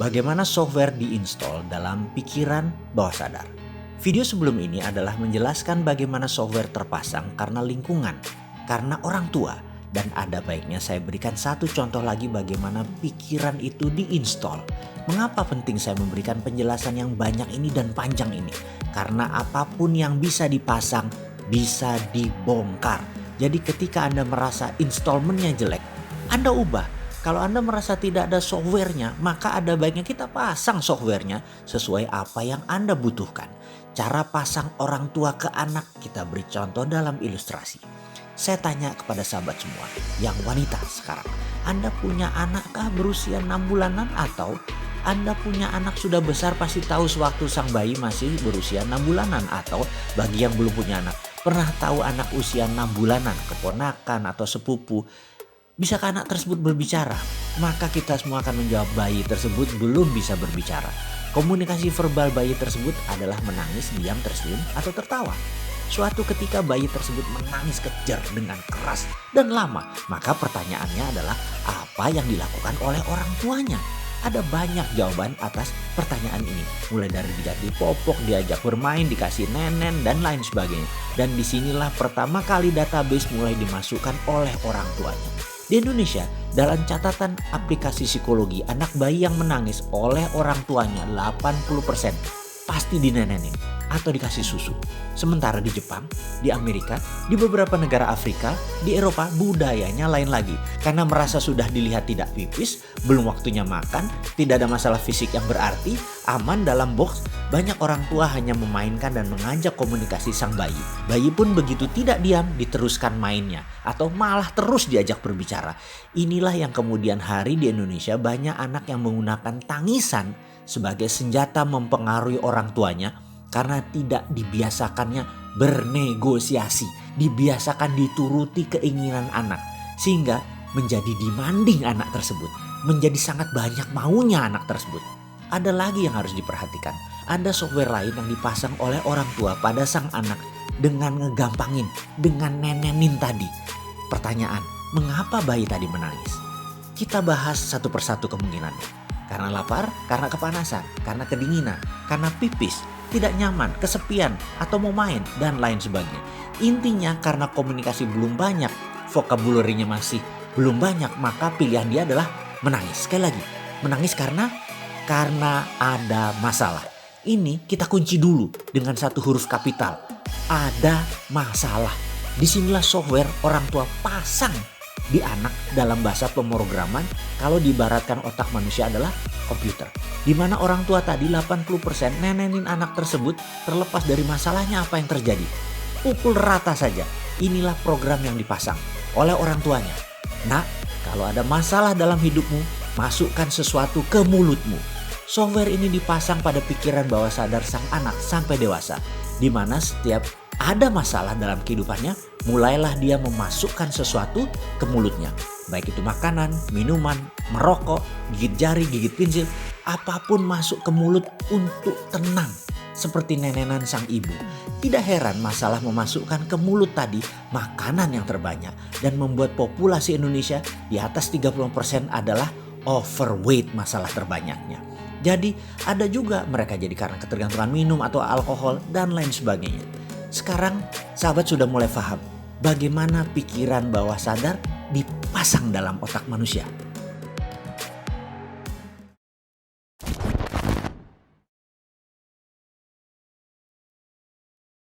bagaimana software diinstal dalam pikiran bawah sadar. Video sebelum ini adalah menjelaskan bagaimana software terpasang karena lingkungan, karena orang tua. Dan ada baiknya saya berikan satu contoh lagi bagaimana pikiran itu diinstal. Mengapa penting saya memberikan penjelasan yang banyak ini dan panjang ini? Karena apapun yang bisa dipasang bisa dibongkar. Jadi ketika Anda merasa installmentnya jelek, Anda ubah. Kalau Anda merasa tidak ada softwarenya, maka ada baiknya kita pasang softwarenya sesuai apa yang Anda butuhkan. Cara pasang orang tua ke anak kita beri contoh dalam ilustrasi. Saya tanya kepada sahabat semua yang wanita sekarang. Anda punya anakkah berusia 6 bulanan atau Anda punya anak sudah besar pasti tahu sewaktu sang bayi masih berusia 6 bulanan. Atau bagi yang belum punya anak, pernah tahu anak usia 6 bulanan, keponakan atau sepupu. Bisakah anak tersebut berbicara? Maka kita semua akan menjawab bayi tersebut belum bisa berbicara. Komunikasi verbal bayi tersebut adalah menangis, diam, tersenyum, atau tertawa. Suatu ketika bayi tersebut menangis kejar dengan keras dan lama. Maka pertanyaannya adalah apa yang dilakukan oleh orang tuanya? Ada banyak jawaban atas pertanyaan ini. Mulai dari diganti popok, diajak bermain, dikasih nenen, dan lain sebagainya. Dan disinilah pertama kali database mulai dimasukkan oleh orang tuanya. Di Indonesia, dalam catatan aplikasi psikologi, anak bayi yang menangis oleh orang tuanya 80% pasti dinenenin atau dikasih susu. Sementara di Jepang, di Amerika, di beberapa negara Afrika, di Eropa budayanya lain lagi. Karena merasa sudah dilihat tidak pipis, belum waktunya makan, tidak ada masalah fisik yang berarti, aman dalam box, banyak orang tua hanya memainkan dan mengajak komunikasi sang bayi. Bayi pun begitu tidak diam diteruskan mainnya atau malah terus diajak berbicara. Inilah yang kemudian hari di Indonesia banyak anak yang menggunakan tangisan sebagai senjata mempengaruhi orang tuanya karena tidak dibiasakannya bernegosiasi, dibiasakan dituruti keinginan anak sehingga menjadi demanding anak tersebut, menjadi sangat banyak maunya anak tersebut. Ada lagi yang harus diperhatikan, ada software lain yang dipasang oleh orang tua pada sang anak dengan ngegampangin, dengan nenenin tadi. Pertanyaan, mengapa bayi tadi menangis? Kita bahas satu persatu kemungkinannya. Karena lapar, karena kepanasan, karena kedinginan, karena pipis, tidak nyaman, kesepian, atau mau main, dan lain sebagainya. Intinya karena komunikasi belum banyak, vocabulary-nya masih belum banyak, maka pilihan dia adalah menangis. Sekali lagi, menangis karena ada masalah. Ini kita kunci dulu dengan satu huruf kapital. Ada masalah. Disinilah software orang tua pasang di anak dalam bahasa pemrograman kalau diibaratkan otak manusia adalah komputer. Di mana orang tua tadi 80% nenenin anak tersebut terlepas dari masalahnya apa yang terjadi. Pukul rata saja. Inilah program yang dipasang oleh orang tuanya. Nak, kalau ada masalah dalam hidupmu, masukkan sesuatu ke mulutmu. Software ini dipasang pada pikiran bawah sadar sang anak sampai dewasa. Di mana setiap ada masalah dalam kehidupannya, mulailah dia memasukkan sesuatu ke mulutnya. Baik itu makanan, minuman, merokok, gigit jari, gigit pensil, apapun masuk ke mulut untuk tenang. Seperti nenenan sang ibu. Tidak heran masalah memasukkan ke mulut tadi makanan yang terbanyak. Dan membuat populasi Indonesia di atas 30% adalah overweight masalah terbanyaknya. Jadi ada juga mereka jadi karena ketergantungan minum atau alkohol dan lain sebagainya. Sekarang sahabat sudah mulai paham bagaimana pikiran bawah sadar dipasang dalam otak manusia.